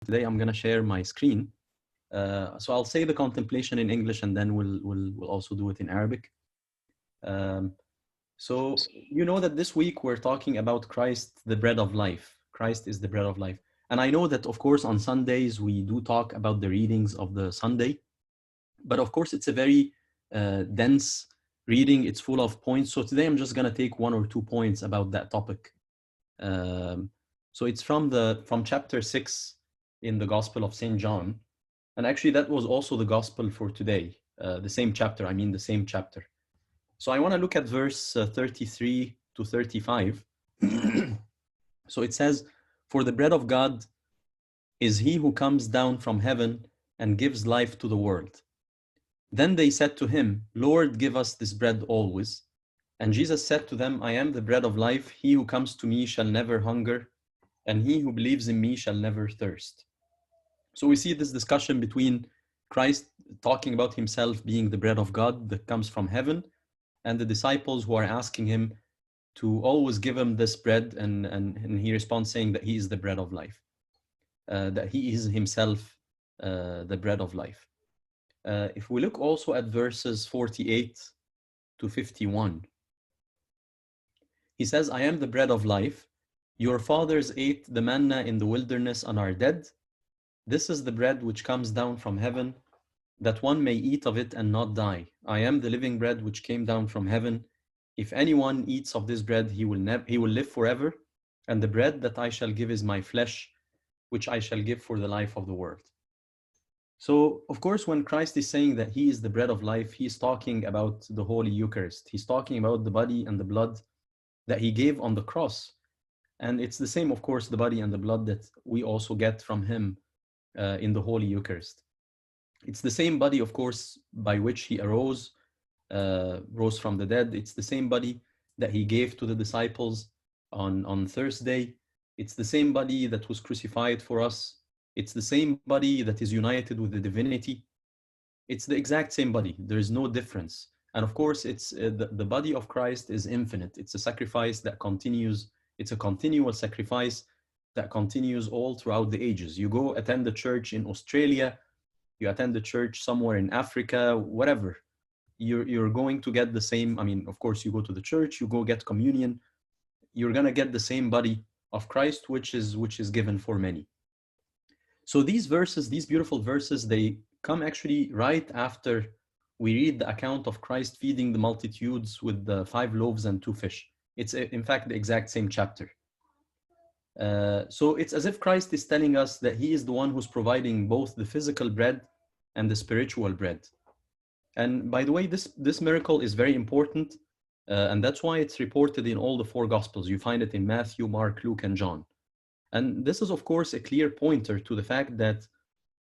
Today I'm going to share my screen. So I'll say the contemplation in English and then we'll also do it in Arabic. So you know that this week we're talking about Christ, the bread of life. Christ is the bread of life. And I know that, of course, on Sundays we do talk about the readings of the Sunday. But of course, it's a very dense reading. It's full of points. So today I'm just going to take 1 or 2 points about that topic. So it's from chapter 6 in the Gospel of St. John. And actually, that was also the Gospel for today. The same chapter, the same chapter. So I want to look at verse 33 to 35. So it says, "For the bread of God is he who comes down from heaven and gives life to the world." Then they said to him, "Lord, give us this bread always." And Jesus said to them, "I am the bread of life. He who comes to me shall never hunger, and he who believes in me shall never thirst." So we see this discussion between Christ talking about himself being the bread of God that comes from heaven, and the disciples who are asking him to always give him this bread, and he responds saying that he is the bread of life, that he is himself the bread of life. If we look also at verses 48 to 51, he says, "I am the bread of life. Your fathers ate the manna in the wilderness and are dead. This is the bread which comes down from heaven, that one may eat of it and not die. I am the living bread which came down from heaven. If anyone eats of this bread, he will live forever. And the bread that I shall give is my flesh, which I shall give for the life of the world." So, of course, when Christ is saying that he is the bread of life, he's talking about the Holy Eucharist. He's talking about the body and the blood that he gave on the cross. And it's the same, of course, the body and the blood that we also get from him in the Holy Eucharist. It's the same body, of course, by which he rose from the dead. It's the same body that he gave to the disciples on Thursday. It's the same body that was crucified for us. It's the same body that is united with the divinity. It's the exact same body. There is no difference. And of course, it's the body of Christ is infinite. It's a sacrifice that continues. It's a continual sacrifice that continues all throughout the ages. You go attend the church in Australia, you attend the church somewhere in Africa, whatever, you're going to get the same. Of course, you go to the church, you go get communion, you're going to get the same body of Christ, which is given for many. So these verses, these beautiful verses, they come actually right after we read the account of Christ feeding the multitudes with the 5 loaves and 2 fish. It's in fact the exact same chapter. So it's as if Christ is telling us that he is the one who's providing both the physical bread and the spiritual bread. And by the way, this miracle is very important, and that's why it's reported in all the 4 Gospels. You find it in Matthew, Mark, Luke, and John. And this is, of course, a clear pointer to the fact that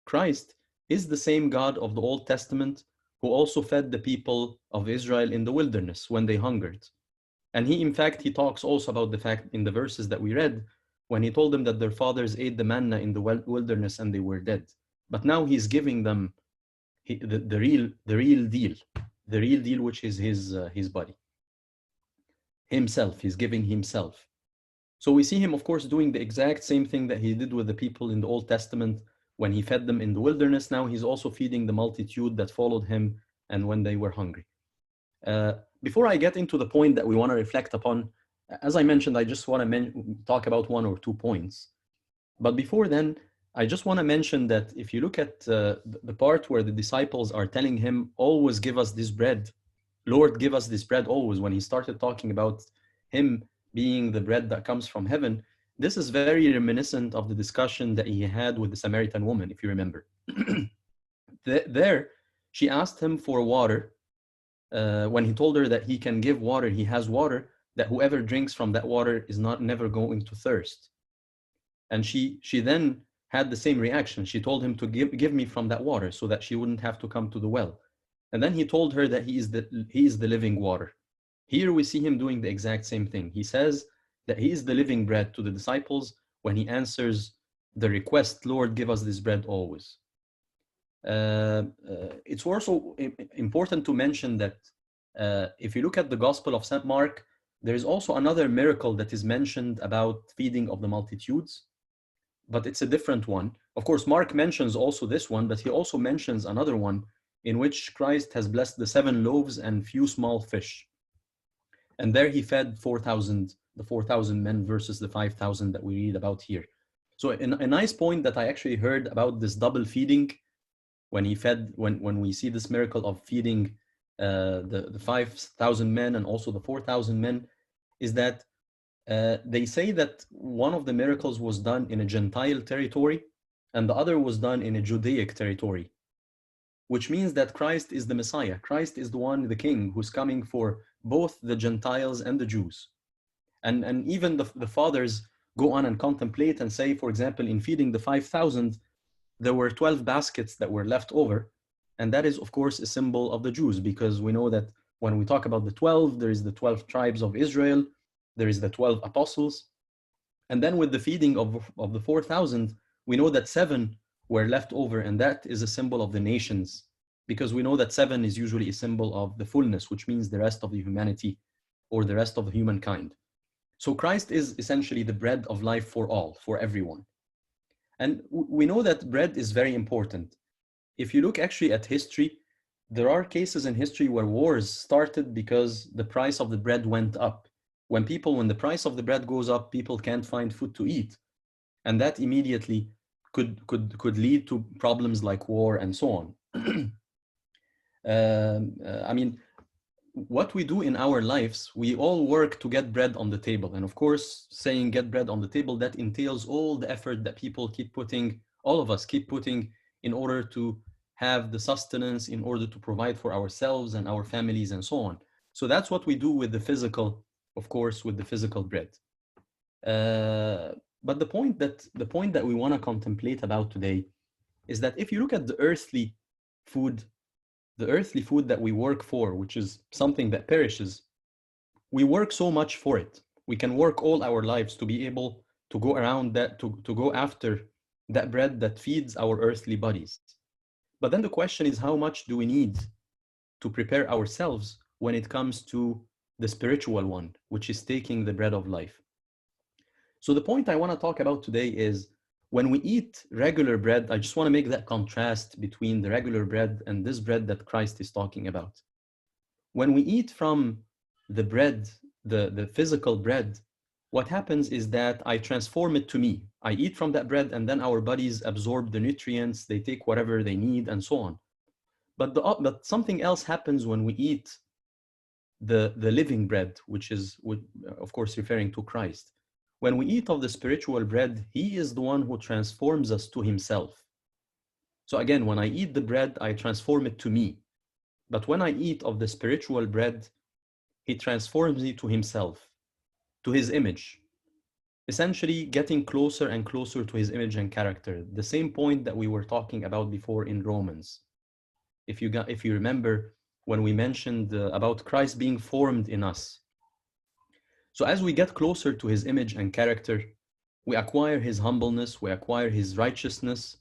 Christ is the same God of the Old Testament who also fed the people of Israel in the wilderness when they hungered. And in fact, he talks also about the fact in the verses that we read, when he told them that their fathers ate the manna in the wilderness and they were dead. But now he's giving them the real deal, which is his body. Himself, he's giving himself. So we see him, of course, doing the exact same thing that he did with the people in the Old Testament when he fed them in the wilderness. Now he's also feeding the multitude that followed him and when they were hungry. Before I get into the point that we want to reflect upon, as I mentioned, I just want to talk about 1 or 2 points. But before then, I just want to mention that if you look at the part where the disciples are telling him, "Always give us this bread, Lord, give us this bread always," when he started talking about him being the bread that comes from heaven, this is very reminiscent of the discussion that he had with the Samaritan woman, if you remember. There, she asked him for water. When he told her that he can give water, he has water, that whoever drinks from that water is never going to thirst. And she then had the same reaction. She told him to give me from that water so that she wouldn't have to come to the well. And then he told her that he is the living water. Here we see him doing the exact same thing. He says that he is the living bread to the disciples when he answers the request, "Lord, give us this bread always." It's also important to mention that if you look at the Gospel of St. Mark, there is also another miracle that is mentioned about feeding of the multitudes. but it's a different one. Of course, Mark mentions also this one, but he also mentions another one in which Christ has blessed the 7 loaves and few small fish. And there he fed 4,000, the 4,000 men versus the 5,000 that we read about here. So a nice point that I actually heard about this double feeding, when he fed, when we see this miracle of feeding the 5,000 men and also the 4,000 men, is that they say that one of the miracles was done in a Gentile territory and the other was done in a Judaic territory, which means that Christ is the Messiah. Christ is the one, the King, who's coming for both the Gentiles and the Jews. And even the fathers go on and contemplate and say, for example, in feeding the 5,000, there were 12 baskets that were left over. And that is, of course, a symbol of the Jews, because we know that when we talk about the 12, there is the 12 tribes of Israel, there is the 12 apostles. And then with the feeding of the 4,000, we know that 7 were left over, and that is a symbol of the nations, because we know that 7 is usually a symbol of the fullness, which means the rest of the humanity or the rest of the humankind. So Christ is essentially the bread of life for all, for everyone. And we know that bread is very important. If you look actually at history, there are cases in history where wars started because the price of the bread went up. When the price of the bread goes up, people can't find food to eat. And that immediately could lead to problems like war and so on. I mean, what we do in our lives, we all work to get bread on the table. And of course, saying get bread on the table, that entails all the effort that people keep putting, all of us keep putting, in order to have the sustenance, in order to provide for ourselves and our families and so on. So that's what we do with the physical, of course, with the physical bread. But the point that we want to contemplate about today is that if you look at the earthly food that we work for, which is something that perishes, we work so much for it. We can work all our lives to be able to go around that, to go after that bread that feeds our earthly bodies. But then the question is, how much do we need to prepare ourselves when it comes to the spiritual one, which is taking the bread of life? So the point I want to talk about today is, when we eat regular bread, I just want to make that contrast between the regular bread and this bread that Christ is talking about. When we eat from the bread, the physical bread, what happens is that I transform it to me. I eat from that bread, and then our bodies absorb the nutrients, they take whatever they need, and so on. But something else happens when we eat the living bread, which is, of course, referring to Christ. When we eat of the spiritual bread, he is the one who transforms us to himself. So again, when I eat the bread, I transform it to me. But when I eat of the spiritual bread, he transforms me to himself, to his image, essentially getting closer and closer to his image and character. The same point that we were talking about before in Romans. If you remember, when we mentioned about Christ being formed in us. So as we get closer to his image and character, we acquire his humbleness, we acquire his righteousness.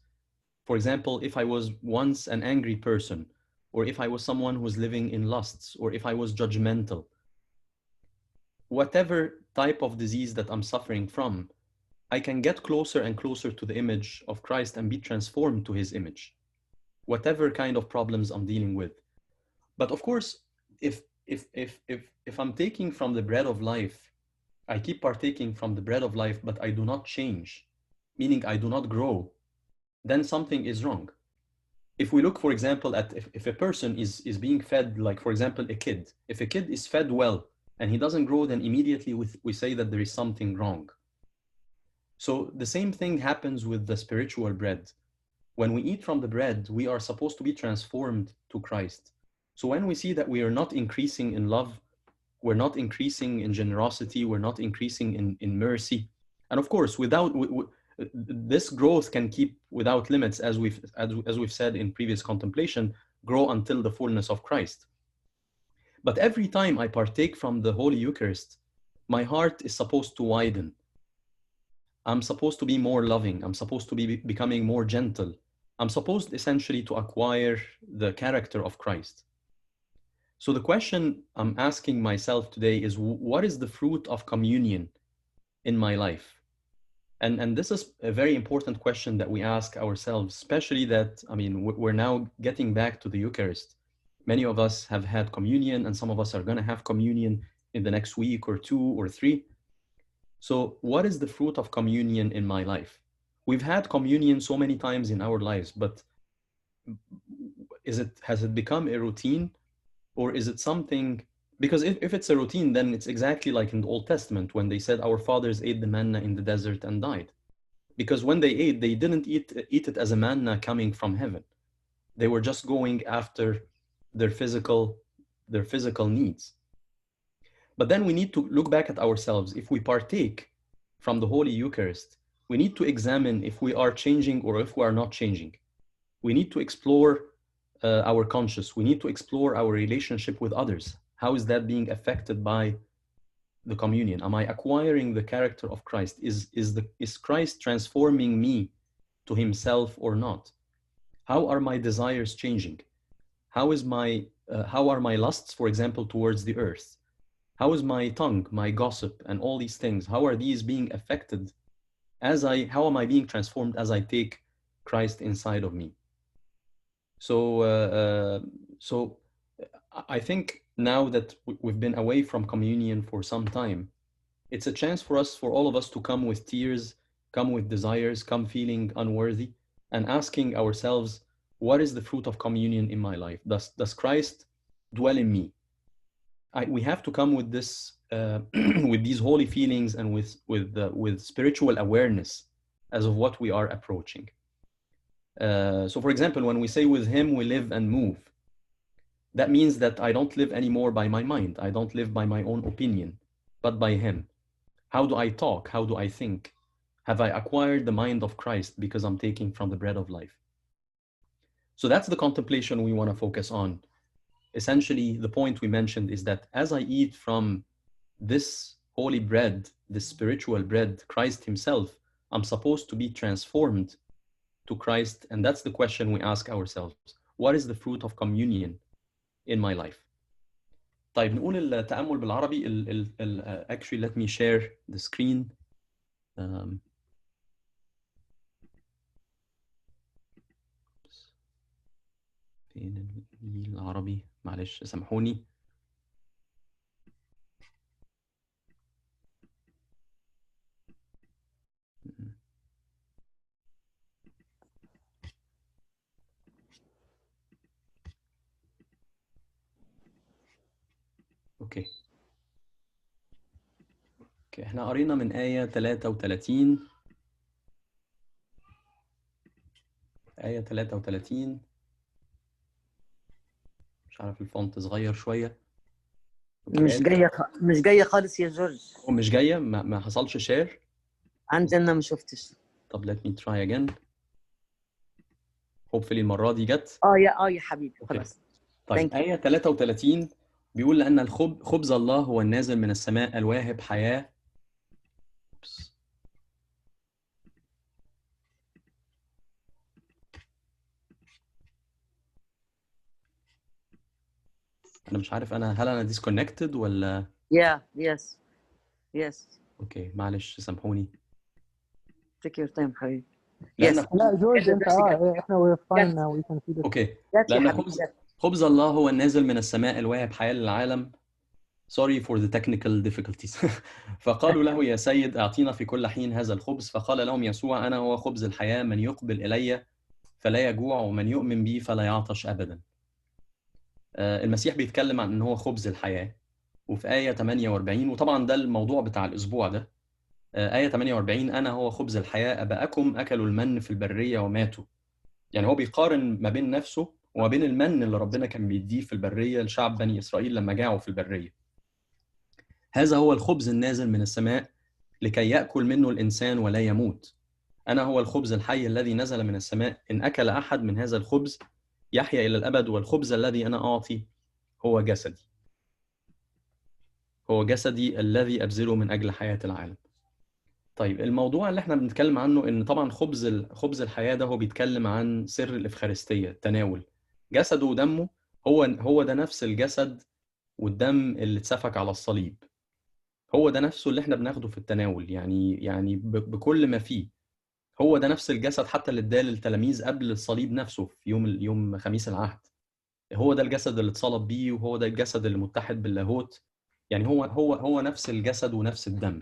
For example, if I was once an angry person, or if I was someone who was living in lusts, or if I was judgmental, whatever type of disease that I'm suffering from, I can get closer and closer to the image of Christ and be transformed to his image, whatever kind of problems I'm dealing with. But of course, if I'm taking from the bread of life, I keep partaking from the bread of life, but I do not change, meaning I do not grow, then something is wrong. If we look, for example, at if a person is being fed, like, for example, a kid, if a kid is fed well and he doesn't grow, then immediately we say that there is something wrong. So the same thing happens with the spiritual bread. When we eat from the bread, we are supposed to be transformed to Christ. So when we see that we are not increasing in love, we're not increasing in generosity, we're not increasing in mercy. And of course, this growth can keep without limits, as we've said in previous contemplation, grow until the fullness of Christ. But every time I partake from the Holy Eucharist, my heart is supposed to widen. I'm supposed to be more loving. I'm supposed to be becoming more gentle. I'm supposed essentially to acquire the character of Christ. So the question I'm asking myself today is, what is the fruit of communion in my life? And this is a very important question that we ask ourselves, especially that, I mean, we're now getting back to the Eucharist. Many of us have had communion, and some of us are going to have communion in the next week or 2 or 3. So what is the fruit of communion in my life? We've had communion so many times in our lives, but has it become a routine, or is it something? Because if it's a routine, then it's exactly like in the Old Testament when they said our fathers ate the manna in the desert and died. Because when they ate, they didn't eat it as a manna coming from heaven. They were just going after their physical needs. But then we need to look back at ourselves. If we partake from the Holy Eucharist, we need to examine if we are changing or if we are not changing. We need to explore our conscience. We need to explore our relationship with others. How is that being affected by the communion? Am I acquiring the character of Christ? Is Christ transforming me to himself or not? How are my desires changing? How are my lusts, for example, towards the earth? How is my tongue, my gossip, and all these things? How are these being affected how am I being transformed as I take Christ inside of me? So I think now that we've been away from communion for some time, it's a chance for all of us to come with tears, come with desires, come feeling unworthy, and asking ourselves, what is the fruit of communion in my life? Does Christ dwell in me? We have to come with this, with these holy feelings and with spiritual awareness as of what we are approaching. So for example, when we say with him we live and move, that means that I don't live anymore by my mind. I don't live by my own opinion, but by him. How do I talk? How do I think? Have I acquired the mind of Christ because I'm taking from the bread of life? So that's the contemplation we want to focus on. Essentially, the point we mentioned is that as I eat from this holy bread, this spiritual bread, Christ himself, I'm supposed to be transformed to Christ. And that's the question we ask ourselves. What is the fruit of communion in my life? طيب نقول التأمل بالعربي. Actually, let me share the screen. فين العربي؟ معلش سامحوني. اوكي احنا قرينا من آية 33. آية 33. مش عارف الفونت صغير شوية. مش جاية خالص يا جورج. مش جاية، ما حصلش شير عندي أنا ما شفتش. طب let me try again. hopefully المرة دي جت. يا حبيبي خلاص. طيب آية 33 بيقول لأن خبز الله هو النازل من السماء الواهب حياة. أنا مش عارف هل أنا disconnected ولا. yes. أوكي معلش سامحوني. take your time حبيبي. لا جورج أنت إحنا we're fine now we can see this. أوكي لأن خبز الله هو النازل من السماء الواهب حياة للعالم. Sorry for the technical difficulties. فقالوا له يا سيد أعطينا في كل حين هذا الخبز. فقال لهم يسوع أنا هو خبز الحياة، من يقبل إلي فلا يجوع ومن يؤمن بي فلا يعطش أبدا. المسيح بيتكلم عن أنه هو خبز الحياة. وفي آية 48، وطبعا ده الموضوع بتاع الأسبوع ده، آية 48 أنا هو خبز الحياة أباءكم أكلوا المن في البرية وماتوا. يعني هو بيقارن ما بين نفسه وما بين المن اللي ربنا كان بيديه في البرية لشعب بني إسرائيل لما جاعوا في البرية. هذا هو الخبز النازل من السماء لكي يأكل منه الإنسان ولا يموت. أنا هو الخبز الحي الذي نزل من السماء، إن أكل أحد من هذا الخبز يحيا إلى الأبد، والخبز الذي أنا أعطي هو جسدي. هو جسدي الذي أبذله من أجل حياة العالم. طيب الموضوع اللي احنا بنتكلم عنه إن طبعا خبز الحياة ده هو بيتكلم عن سر الإفخارستية، التناول. جسده ودمه هو ده نفس الجسد والدم اللي اتسفك على الصليب. هو ده نفسه اللي احنا بناخده في التناول، يعني بكل ما فيه. هو ده نفس الجسد حتى اللي اداه للتلاميذ قبل الصليب نفسه في يوم خميس العهد. هو ده الجسد اللي اتصلب بيه، وهو ده الجسد اللي متحد باللاهوت. يعني هو نفس الجسد ونفس الدم.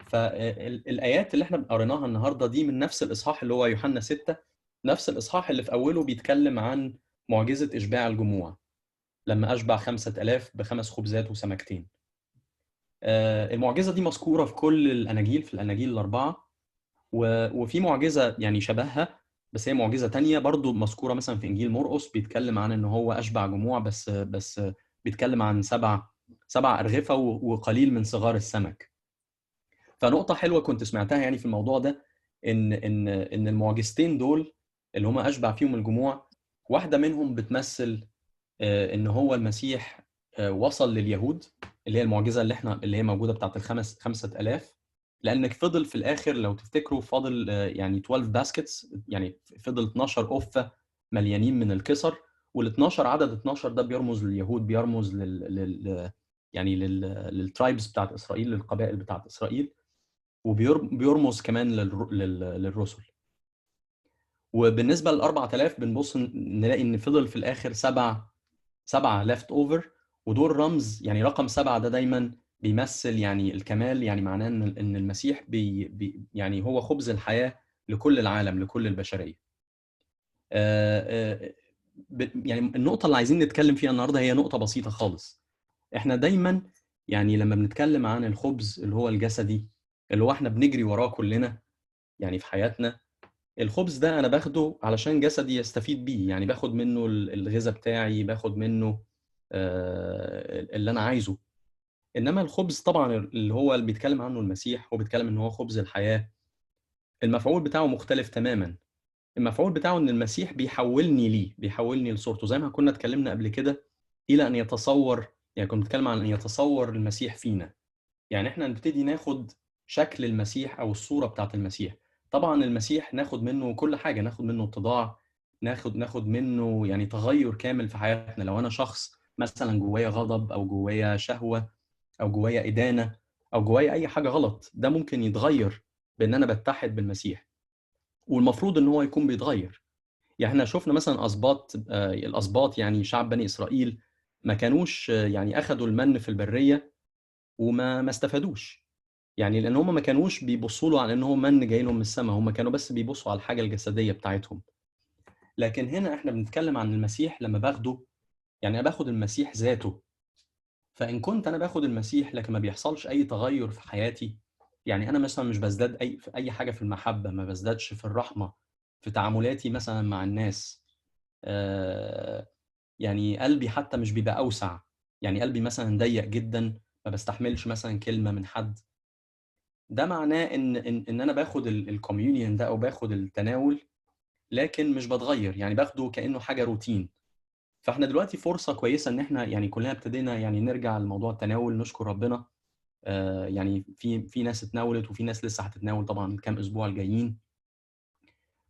فالآيات اللي احنا قريناها النهارده دي من نفس الإصحاح اللي هو يوحنا 6، نفس الإصحاح اللي في أوله بيتكلم عن معجزة إشباع الجموع لما أشبع 5000 ب5 خبزات وسمكتين. المعجزة دي مذكورة في كل الأناجيل، في الأناجيل ال4. وفي معجزة يعني شبهها، بس هي معجزة تانية برضو مذكورة مثلا في إنجيل مرقس، بيتكلم عن إن هو أشبع جموع، بس بيتكلم عن سبع أرغفة وقليل من صغار السمك. فنقطة حلوة كنت سمعتها يعني في الموضوع ده، إن المعجزتين دول اللي هما أشبع فيهم الجموع، واحدة منهم بتمثل إن هو المسيح وصل لليهود، اللي هي المعجزة اللي هي موجودة بتاعت 5000. لأنك فضل في الآخر لو تفتكروا فاضل يعني 12 باسكتس، يعني فضل 12 قفة مليانين من الكسر. وال12 عدد 12 ده بيرمز لليهود، بيرمز يعني للترايبز بتاعت إسرائيل، للقبائل بتاعت إسرائيل. وبيرمز كمان للرسل. وبالنسبة لل4000 بنبص نلاقي إن فضل في الآخر سبعة ليفت اوفر. ودول رمز، يعني رقم 7 ده دايما بيمثل يعني الكمال، يعني معناه ان المسيح يعني هو خبز الحياة لكل العالم، لكل البشرية. يعني النقطة اللي عايزين نتكلم فيها النهاردة هي نقطة بسيطة خالص. احنا دايما يعني لما بنتكلم عن الخبز اللي هو الجسدي، اللي هو احنا بنجري وراه كلنا يعني في حياتنا، الخبز ده انا باخده علشان جسدي يستفيد بيه، يعني باخد منه الغذاء بتاعي، باخد منه اللي انا عايزه. انما الخبز طبعا اللي بيتكلم عنه المسيح، هو بيتكلم ان هو خبز الحياة. المفعول بتاعه مختلف تماما. المفعول بتاعه ان المسيح بيحولني ليه، بيحولني لصورته، زي ما كنا اتكلمنا قبل كده، الى ان يتصور. يعني كنا بنتكلم عن ان يتصور المسيح فينا. يعني احنا نبتدي ناخد شكل المسيح او الصورة بتاعت المسيح. طبعا المسيح ناخد منه كل حاجة، ناخد منه اتضاع، ناخد منه يعني تغير كامل في حياتنا. لو انا شخص مثلا جوايا غضب، او جوايا شهوة، او جوايا إدانة، او جوايا اي حاجة غلط، ده ممكن يتغير بان انا بتحد بالمسيح. والمفروض ان هو يكون بيتغير. يعني احنا شفنا مثلا الاسباط، يعني شعب بني اسرائيل، ما كانوش يعني اخذوا المن في البرية وما استفادوش. يعني لان هم ما كانوش بيبصوا له على ان هو من جاي لهم من السماء، هم كانوا بس بيبصوا على الحاجه الجسديه بتاعتهم. لكن هنا احنا بنتكلم عن المسيح لما باخده، يعني انا باخد المسيح ذاته. فان كنت انا باخد المسيح لكن ما بيحصلش اي تغير في حياتي، يعني انا مثلا مش بزداد في اي حاجه في المحبه، ما بزدادش في الرحمه، في تعاملاتي مثلا مع الناس. يعني قلبي حتى مش بيبقى اوسع، يعني قلبي مثلا ضيق جدا، ما بستحملش مثلا كلمه من حد. ده معناه ان انا باخد الكوميونيون ده او باخد التناول، لكن مش بتغير، يعني باخده كانه حاجه روتين. فاحنا دلوقتي فرصه كويسه ان احنا يعني كلنا ابتدينا يعني نرجع لموضوع التناول، نشكر ربنا. يعني في ناس اتناولت، وفي ناس لسه هتتناول طبعا الكام اسبوع الجايين.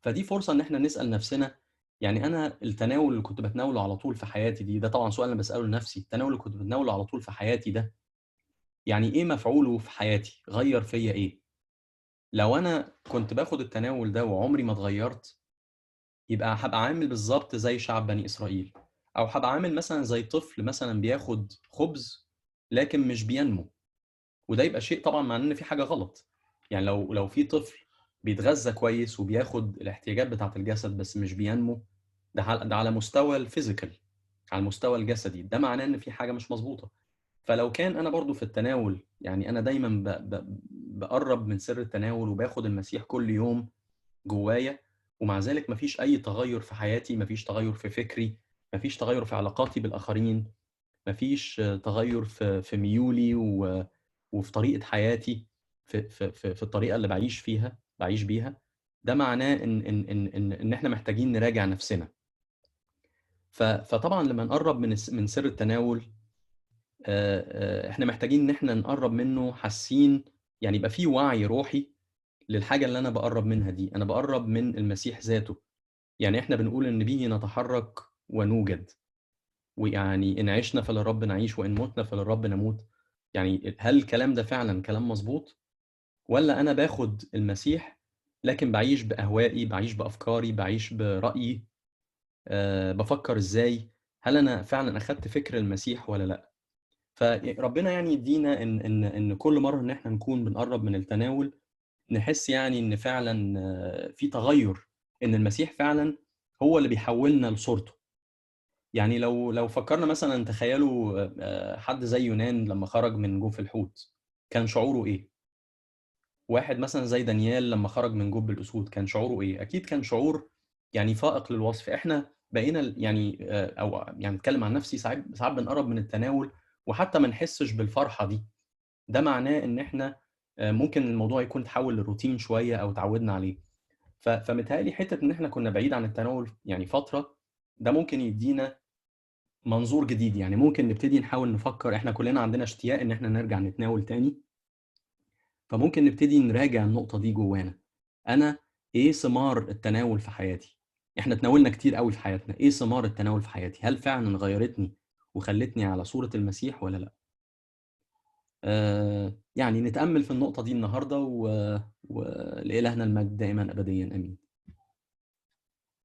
فدي فرصه ان احنا نسال نفسنا، يعني انا التناول اللي كنت بتناوله على طول في حياتي ده طبعا سؤال انا بساله لنفسي، التناول اللي كنت بتناوله على طول في حياتي ده يعني ايه مفعوله في حياتي، غير فيا ايه؟ لو انا كنت باخد التناول ده وعمري ما اتغيرت، يبقى هبقى عامل بالظبط زي شعب بني اسرائيل، او هبقى عامل مثلا زي طفل مثلا بياخد خبز لكن مش بينمو. وده يبقى شيء طبعا معناه ان في حاجه غلط. يعني لو في طفل بيتغذى كويس وبياخد الاحتياجات بتاعه الجسد بس مش بينمو، ده على مستوى الفيزيكال، على المستوى الجسدي، ده معناه ان في حاجه مش مظبوطه. فلو كان انا برضو في التناول، يعني انا دايما بقرب من سر التناول وباخد المسيح كل يوم جوايا، ومع ذلك مفيش اي تغير في حياتي، مفيش تغير في فكري، مفيش تغير في علاقاتي بالاخرين، مفيش تغير في ميولي وفي طريقة حياتي، في الطريقة اللي بعيش بيها، ده معناه ان احنا محتاجين نراجع نفسنا. فطبعا لما نقرب من سر التناول، احنا محتاجين ان احنا نقرب منه حاسين، يعني يبقى في وعي روحي للحاجة اللي انا بقرب منها دي. انا بقرب من المسيح ذاته. يعني احنا بنقول ان به نتحرك ونوجد، ويعني ان عشنا فللرب نعيش، وان متنا فللرب نموت. يعني هل الكلام ده فعلا كلام مظبوط، ولا أنا باخد المسيح لكن بعيش بأهوائي، بعيش بأفكاري، بعيش برأيي، بفكر إزاي؟ هل أنا فعلا أخدت فكر المسيح ولا لأ؟ فربنا يعني يدينا إن كل مرة إن إحنا نكون بنقرب من التناول نحس يعني إن فعلا في تغير، إن المسيح فعلا هو اللي بيحولنا لصورته. يعني لو فكرنا مثلا، تخيلوا حد زي يونان لما خرج من جوف الحوت كان شعوره إيه؟ واحد مثلا زي دانيال لما خرج من جب الأسود كان شعوره إيه؟ أكيد كان شعور يعني فائق للوصف. إحنا بقينا يعني أو يعني أتكلم عن نفسي، ساعات بنقرب من التناول وحتى ما نحسش بالفرحة دي. ده معناه إن إحنا ممكن الموضوع يكون تحول لروتين شوية أو تعودنا عليه. فمتهيألي حتة إن إحنا كنا بعيد عن التناول يعني فترة، ده ممكن يدينا منظور جديد. يعني ممكن نبتدي نحاول نفكر، إحنا كلنا عندنا اشتياق إن إحنا نرجع نتناول تاني، فممكن نبتدي نراجع النقطة دي جوانا. أنا إيه ثمار التناول في حياتي؟ إحنا تناولنا كتير قوي في حياتنا، إيه ثمار التناول في حياتي؟ هل فعلا غيرتني وخلتني على صورة المسيح ولا لأ؟ يعني نتأمل في النقطة دي النهاردة ولإلهنا المجد دائما أبديا، آمين.